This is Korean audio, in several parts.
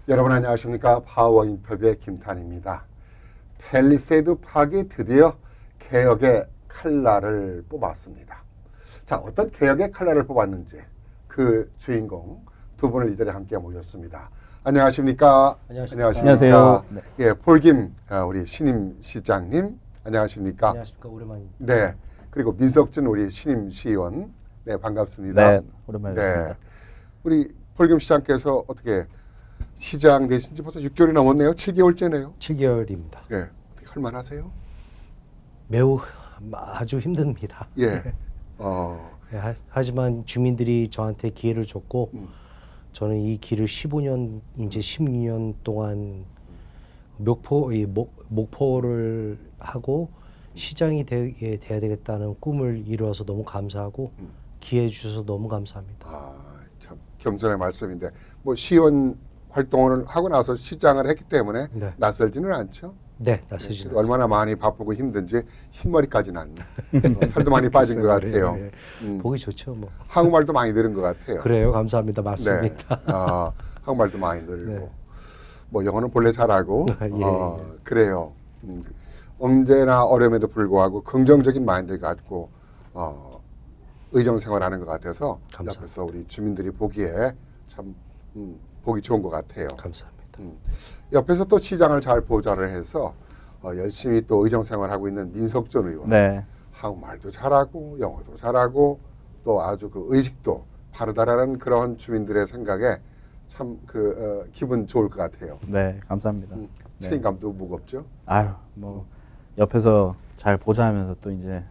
여러분 안녕하십니까? 파워 인터뷰의 김탄입니다. 팰리세이드 파악이 드디어 개혁의 칼날을 뽑았습니다. 자, 어떤 개혁의 칼날을 뽑았는지 그 주인공 두 분을 이 자리에 함께 모셨습니다. 안녕하십니까? 안녕하세요. 네. 예, 폴김 우리 신임 시장님 안녕하십니까? 안녕하십니까. 오랜만입니다. 네. 그리고 민석준 우리 신임 시의원 네, 반갑습니다. 네, 오랜만에 뵙습니다. 네. 우리 폴김 시장께서 어떻게 시장 되신 지 벌써 6개월이 넘었네요. 7개월째네요. 7개월입니다. 예. 어떻게 할 만하세요? 매우 아주 힘듭니다. 예. 네, 하지만 주민들이 저한테 기회를 줬고 저는 이 길을 15년 이제 16년 동안 목포를 하고 시장이 돼야 되겠다는 꿈을 이루어서 너무 감사하고 기회 주셔서 너무 감사합니다. 참 겸손의 말씀인데 뭐 시의원 활동을 하고 나서 시장을 했기 때문에 네. 낯설지는 않죠. 네, 낯설지 않습니다. 얼마나 많이 바쁘고 힘든지 흰머리까지는 살도 많이 빠진 것 같아요. 네. 보기 좋죠, 뭐. 한국말도 많이 늘은 것 같아요. 그래요, 감사합니다. 맞습니다. 네. 한국말도 많이 늘고 네. 뭐 영어는 본래 잘하고 예. 그래요. 언제나 어려움에도 불구하고 긍정적인 마인드를 갖고 의정생활하는 것 같아서 감사합니다. 옆에서 우리 주민들이 보기에 참 보기 좋은 것 같아요. 감사합니다. 옆에서 또 시장을 잘 보좌를 해서 열심히 또 의정생활하고 있는 민석준 의원. 네. 한국말도 잘하고 영어도 잘하고 또 아주 그 의식도 바르다라는 그런 주민들의 생각에 참 기분 좋을 것 같아요. 네, 감사합니다. 책임감도 무겁죠. 아유, 뭐 옆에서 잘 보좌하면서 또 이제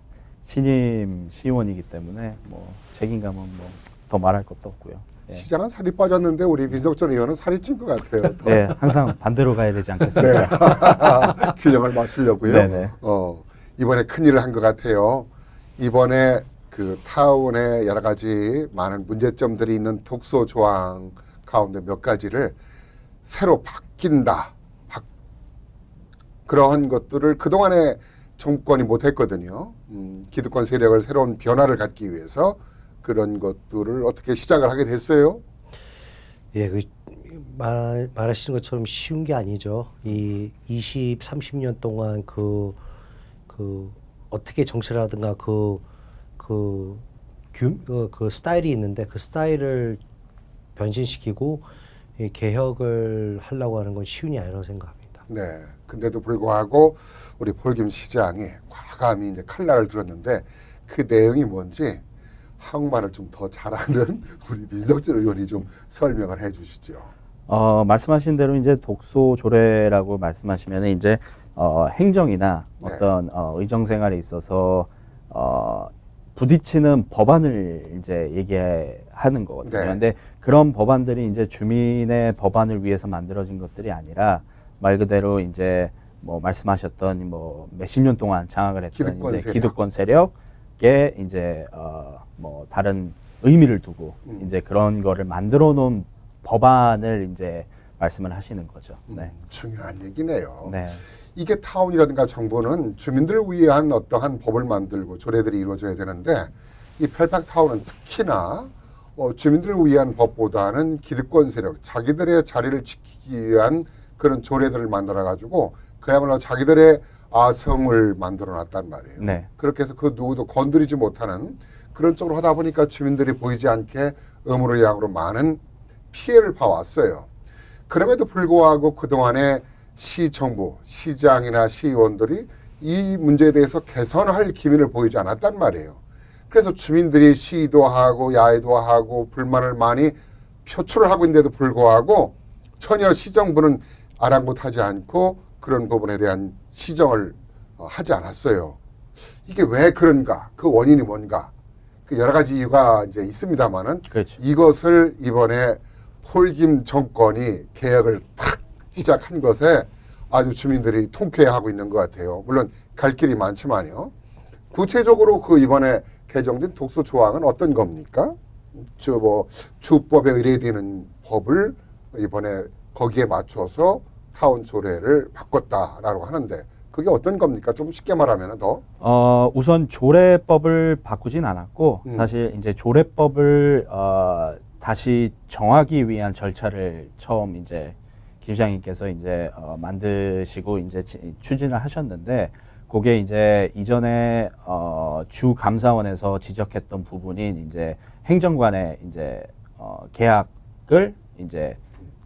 신임 시의원이기 때문에 뭐 책임감은 뭐 더 말할 것도 없고요. 예. 시장은 살이 빠졌는데 우리 민석준 의원은 살이 찐 것 같아요. 더. 네, 항상 반대로 가야 되지 않겠습니까? 네. 균형을 맞추려고요. 네네. 이번에 큰일을 한 것 같아요. 이번에 그 타운에 여러 가지 많은 문제점들이 있는 독소 조항 가운데 몇 가지를 새로 바뀐다. 그러한 것들을 그동안에 정권이 못했거든요. 기득권 세력을 새로운 변화를 갖기 위해서 그런 것들을 어떻게 시작을 하게 됐어요? 예, 말하시는 것처럼 쉬운 게 아니죠. 이 20, 30년 동안 어떻게 정치를 하든가 그 스타일이 있는데 그 스타일을 변신시키고 이 개혁을 하려고 하는 건 쉬운 일이 아니라고 생각합니다. 네. 근데도 불구하고 우리 폴김 시장이 과감히 이제 칼날을 들었는데 그 내용이 뭔지 한국말을 좀 더 잘하는 우리 민석준 의원이 좀 설명을 해 주시죠. 말씀하신 대로 이제 독소 조례라고 말씀하시면 이제 행정이나 네. 어떤 의정 생활에 있어서 부딪히는 법안을 이제 얘기하는 거거든요. 네. 근데 그런 법안들이 이제 주민의 법안을 위해서 만들어진 것들이 아니라 말 그대로 이제 뭐 말씀하셨던 뭐 몇십 년 동안 장악을 했던 기득권 이제 세력. 기득권 세력에 이제 뭐 다른 의미를 두고 이제 그런 거를 만들어 놓은 법안을 이제 말씀을 하시는 거죠. 네. 중요한 얘기네요. 네. 이게 타운이라든가 정부는 주민들을 위한 어떠한 법을 만들고 조례들이 이루어져야 되는데 이 펠팍타운은 특히나 주민들을 위한 법보다는 기득권 세력, 자기들의 자리를 지키기 위한 그런 조례들을 만들어가지고 그야말로 자기들의 아성을 만들어놨단 말이에요. 네. 그렇게 해서 그 누구도 건드리지 못하는 그런 쪽으로 하다 보니까 주민들이 보이지 않게 음으로 양으로 많은 피해를 봐왔어요. 그럼에도 불구하고 그동안에 시정부, 시장이나 시의원들이 이 문제에 대해서 개선할 기미를 보이지 않았단 말이에요. 그래서 주민들이 시위도 하고 야외도 하고 불만을 많이 표출을 하고 있는데도 불구하고 전혀 시정부는 아랑곳하지 않고 그런 부분에 대한 시정을 하지 않았어요. 이게 왜 그런가? 그 원인이 뭔가? 그 여러 가지 이유가 이제 있습니다만은 그렇죠. 이것을 이번에 폴김 정권이 개혁을 탁 시작한 것에 아주 주민들이 통쾌해하고 있는 것 같아요. 물론 갈 길이 많지만요. 구체적으로 그 이번에 개정된 독소 조항은 어떤 겁니까? 주법에 의뢰되는 법을 이번에 거기에 맞춰서 타운 조례를 바꿨다라고 하는데 그게 어떤 겁니까? 좀 쉽게 말하면 더. 우선 조례법을 바꾸진 않았고 사실 이제 조례법을 다시 정하기 위한 절차를 처음 이제 김 시장님께서 이제 만드시고 이제 추진을 하셨는데 그게 이제 이전에 주 감사원에서 지적했던 부분인 이제 행정관의 이제 계약을 이제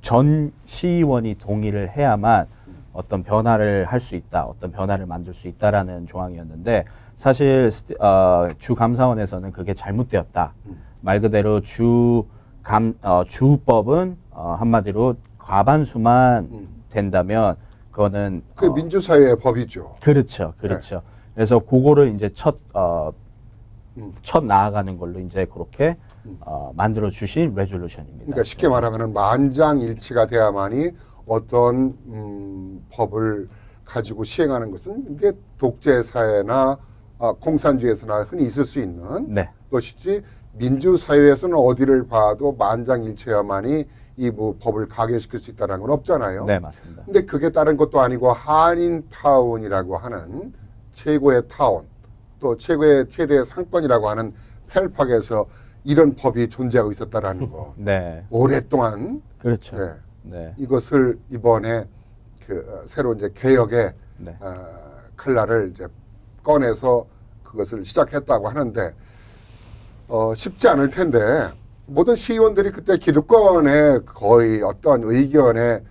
전 시의원이 동의를 해야만 어떤 변화를 할 수 있다, 어떤 변화를 만들 수 있다라는 조항이었는데 사실 주 감사원에서는 그게 잘못되었다. 말 그대로 주법은 한마디로 과반수만 된다면 그거는 그 민주사회의 법이죠. 그렇죠, 그렇죠. 그래서 그거를 이제 첫 나아가는 걸로 이제 그렇게 만들어 주신 레졸루션입니다. 그러니까 쉽게 말하면은 만장일치가 돼야만이 어떤 법을 가지고 시행하는 것은 이게 독재 사회나 공산주의에서나 흔히 있을 수 있는 네, 것이지 민주사회에서는 어디를 봐도 만장일치야만이 이 뭐 법을 가결시킬 수 있다는 건 없잖아요. 네 맞습니다. 근데 그게 다른 것도 아니고 한인타운이라고 하는 최고의 타운 또 최대의 상권이라고 하는 펠팍에서 이런 법이 존재하고 있었다라는 거 네, 오랫동안 그렇죠. 네, 네, 이것을 이번에 그 새로 이제 개혁의 네. 칼날을 이제 꺼내서 그것을 시작했다고 하는데 쉽지 않을 텐데 모든 시의원들이 그때 기득권에 거의 어떤 의견에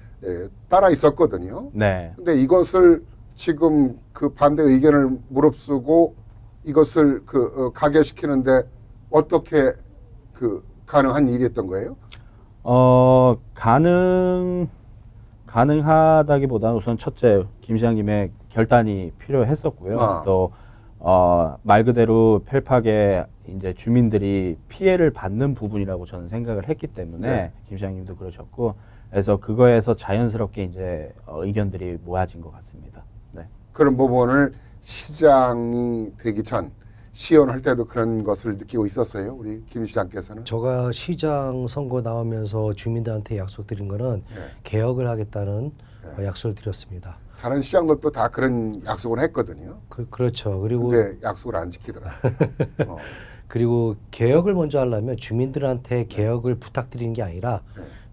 따라 있었거든요. 네. 근데 이것을 지금 그 반대 의견을 무릅쓰고 이것을 가결시키는데 어떻게 가능한 일이었던 거예요? 가능하다기보다는 우선 첫째 김 시장님의 결단이 필요했었고요. 또 말 그대로 펠팍에 이제 주민들이 피해를 받는 부분이라고 저는 생각을 했기 때문에 네. 김 시장님도 그러셨고, 그래서 그거에서 자연스럽게 이제 의견들이 모아진 것 같습니다. 네. 그런 부분을 시장이 되기 전 시연할 때도 그런 것을 느끼고 있었어요. 우리 김 시장께서는. 제가 시장 선거 나오면서 주민들한테 약속드린 거는 개혁을 하겠다는 약속을 드렸습니다. 다른 시장들도 다 그런 약속을 했거든요. 그렇죠. 그리고 근데 약속을 안 지키더라. 그리고 개혁을 먼저 하려면 주민들한테 개혁을 부탁드리는 게 아니라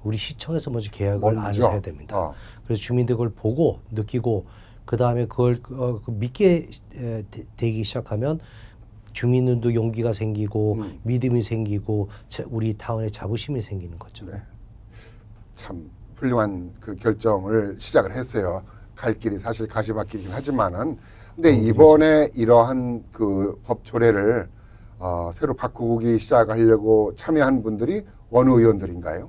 우리 시청에서 먼저 개혁을 먼저. 해야 됩니다. 그래서 주민들 그걸 보고 느끼고 그 다음에 그걸 믿게 되기 시작하면 주민들도 용기가 생기고 믿음이 생기고 우리 타운에 자부심이 생기는 거죠. 네. 참 훌륭한 그 결정을 시작을 했어요. 갈 길이 사실 가시밭길이긴 하지만은 근데 이번에 이러한 그 법 조례를 새로 바꾸기 시작하려고 참여한 분들이 어느 의원들인가요?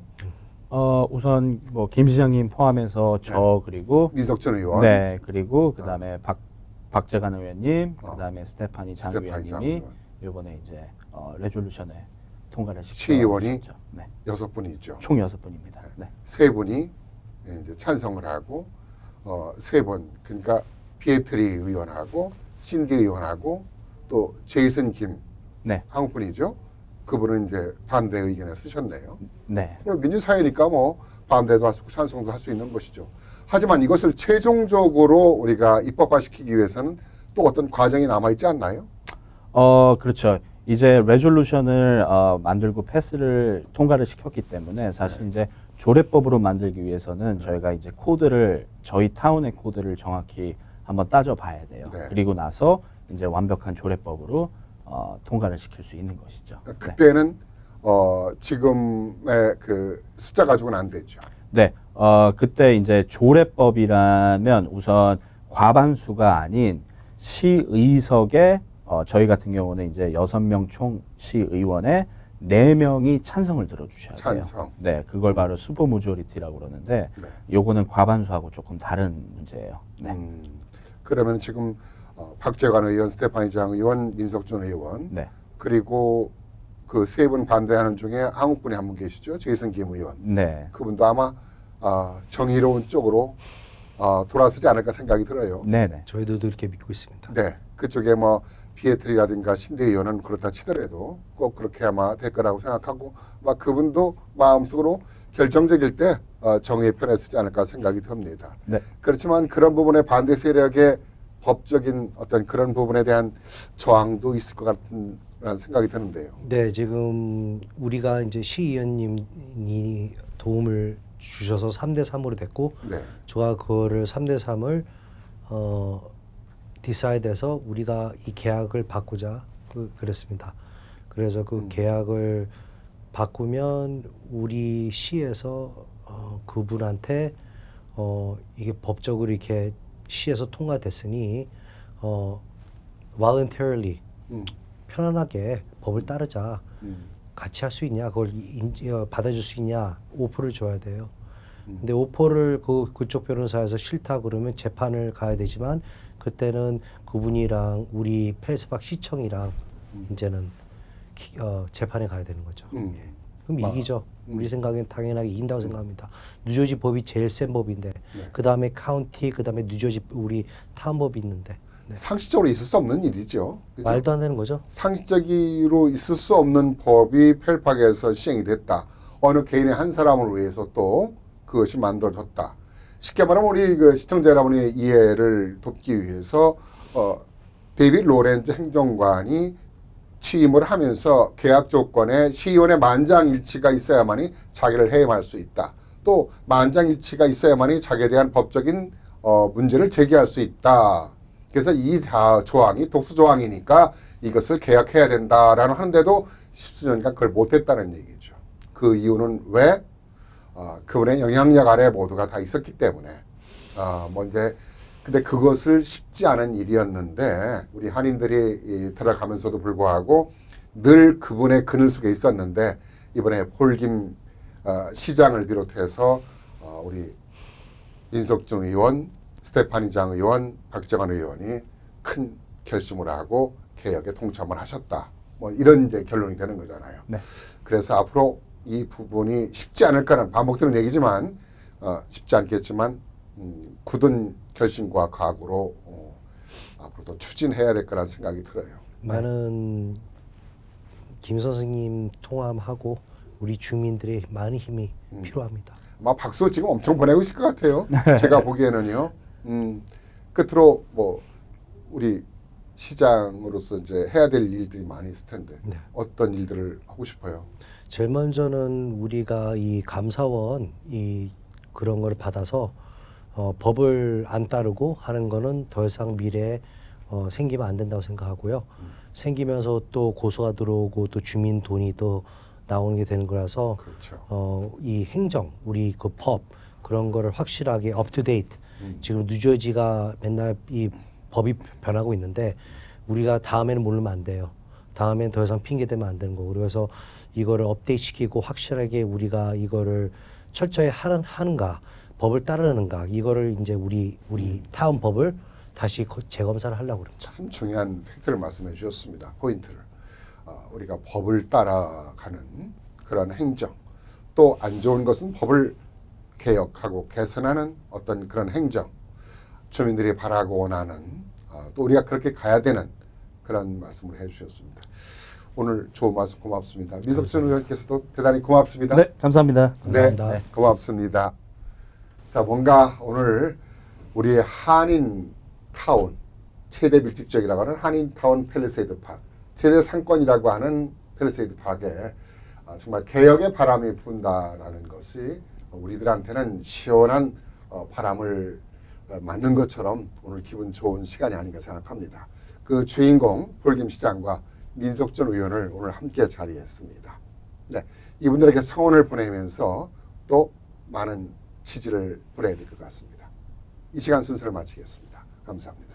우선 뭐 김 시장님 포함해서 저 그리고 민석준 의원. 네, 그리고 그다음에 박재관 의원님, 그다음에 스테파니 장 스테파니 장 의원님이 의원. 이번에 이제 레졸루션에 통과를 시의원이 시켰죠. 네. 6분이죠. 총 6분입니다. 네. 3분이 이제 찬성을 하고 3분 그러니까 피에트리 의원하고 신디 의원하고 또 제이슨 김 네. 한국 분이죠. 그분은 이제 반대 의견을 쓰셨네요. 네. 그럼 민주사회니까 뭐 반대도 할 수 있고 찬성도 할 수 있는 것이죠. 하지만 이것을 최종적으로 우리가 입법화시키기 위해서는 또 어떤 과정이 남아 있지 않나요? 그렇죠. 이제 레졸루션을 만들고 패스를 통과를 시켰기 때문에 사실 이제 조례법으로 만들기 위해서는 저희가 이제 코드를 저희 타운의 코드를 정확히 한번 따져봐야 돼요. 네. 그리고 나서 이제 완벽한 조례법으로 통과를 시킬 수 있는 것이죠. 그때는 지금의 그 숫자 가지고는 안 되죠. 네, 그때 이제 조례법이라면 우선 과반수가 아닌 시의석에 저희 같은 경우는 이제 6명 총 시의원에 4명이 찬성을 들어주셔야 돼요. 찬성. 네, 그걸 바로 슈퍼 모조리티라고 그러는데 네. 요거는 과반수하고 조금 다른 문제예요. 네. 그러면 지금 박재관 의원, 스테파니 장 의원, 민석준 의원 네. 그리고 그 3분 반대하는 중에 한국 분이 한 분 계시죠. 제이슨 김 의원. 네. 그분도 아마 정의로운 쪽으로 돌아서지 않을까 생각이 들어요. 네네. 저희도 그렇게 믿고 있습니다. 네, 그쪽에 뭐 피에트리라든가 신대 의원은 그렇다 치더라도 꼭 그렇게 아마 될 거라고 생각하고 막 그분도 마음속으로 결정적일 때 정의의 편에 서지 않을까 생각이 듭니다. 네. 그렇지만 그런 부분에 반대 세력의 법적인 어떤 그런 부분에 대한 저항도 있을 것 같은 생각이 드는데요. 네, 지금 우리가 이제 시의원님이 도움을 주셔서 3대3으로 됐고 네. 제가 그거를 3대3을 디사이드해서 우리가 이 계약을 바꾸자 그랬습니다. 그래서 그 계약을 바꾸면 우리 시에서 그분한테 이게 법적으로 이렇게 시에서 통과됐으니 voluntarily 편안하게 법을 따르자. 같이 할 수 있냐, 그걸 받아줄 수 있냐, 오퍼를 줘야 돼요. 근데 오퍼를 그쪽 변호사에서 싫다 그러면 재판을 가야 되지만 그때는 그분이랑 우리 펠스박 시청이랑 이제는 재판에 가야 되는 거죠. 예. 그럼 이기죠. 우리 생각엔 당연하게 이긴다고 생각합니다. 뉴저지 법이 제일 센 법인데 그 다음에 카운티, 그 다음에 뉴저지 우리 타운법이 있는데 네. 상식적으로 있을 수 없는 일이죠. 그죠? 말도 안 되는 거죠. 상식적으로 있을 수 없는 법이 펠팍에서 시행이 됐다. 어느 개인의 한 사람을 위해서 또 그것이 만들어졌다. 쉽게 말하면 우리 그 시청자 여러분의 이해를 돕기 위해서 데이빗 로렌즈 행정관이 취임을 하면서 계약 조건에 시의원의 만장일치가 있어야만이 자기를 해임할 수 있다. 또 만장일치가 있어야만이 자기에 대한 법적인 문제를 제기할 수 있다. 그래서 이 조항이 독수조항이니까 이것을 계약해야 된다라는 하는데도 십수년간 그걸 못했다는 얘기죠. 그 이유는 왜? 그분의 영향력 아래 모두가 다 있었기 때문에. 근데 그것을 쉽지 않은 일이었는데 우리 한인들이 들어가면서도 불구하고 늘 그분의 그늘 속에 있었는데 이번에 폴김 시장을 비롯해서 우리 민석중 의원, 스테파니 장 의원, 박정환 의원이 큰 결심을 하고 개혁에 동참을 하셨다. 뭐 이런 이제 결론이 되는 거잖아요. 네. 그래서 앞으로 이 부분이 쉽지 않을까는 반복되는 얘기지만 쉽지 않겠지만 굳은 결심과 각오로 앞으로도 추진해야 될 거라는 생각이 들어요. 많은 김 선생님 통함하고 우리 주민들의 많은 힘이 필요합니다. 아마 박수 지금 엄청 보내고 있을 것 같아요. 제가 보기에는요. 끝으로 뭐 우리 시장으로서 이제 해야 될 일들이 많이 있을 텐데 네. 어떤 일들을 하고 싶어요? 제일 먼저는 우리가 이 감사원 이 그런 걸 받아서 법을 안 따르고 하는 거는 더 이상 미래에 생기면 안 된다고 생각하고요. 생기면서 또 고소가 들어오고 또 주민 돈이 또 나오는 게 되는 거라서 그렇죠. 이 행정 우리 그 법 그런 거를 확실하게 업투데이트 지금 뉴저지가 맨날 이 법이 변하고 있는데 우리가 다음에는 모르면 안 돼요. 다음엔 더 이상 핑계 대면 안 되는 거고 그래서 이거를 업데이트 시키고 확실하게 우리가 이거를 철저히 하는가 법을 따르는가 이거를 이제 우리 타운 법을 다시 재검사를 하려고 그럽니다. 참 중요한 팩트를 말씀해 주셨습니다. 포인트를. 우리가 법을 따라가는 그런 행정 또 안 좋은 것은 법을 개혁하고 개선하는 어떤 그런 행정 주민들이 바라고 원하는 또 우리가 그렇게 가야 되는 그런 말씀을 해 주셨습니다. 오늘 좋은 말씀 고맙습니다. 민석준 의원께서도 대단히 고맙습니다. 네, 감사합니다. 감사합니다. 네, 고맙습니다. 자, 뭔가 오늘 우리의 한인 타운 최대 밀집 지역이라고 하는 한인 타운 팰리세이드 파크 최대 상권이라고 하는 팰리세이드 파크에 정말 개혁의 바람이 분다라는 것이 우리들한테는 시원한 바람을 맞는 것처럼 오늘 기분 좋은 시간이 아닌가 생각합니다. 그 주인공 폴김 시장과 민석준 의원을 오늘 함께 자리했습니다. 네, 이분들에게 성원을 보내면서 또 많은 지지를 보내야 될 것 같습니다. 이 시간 순서를 마치겠습니다. 감사합니다.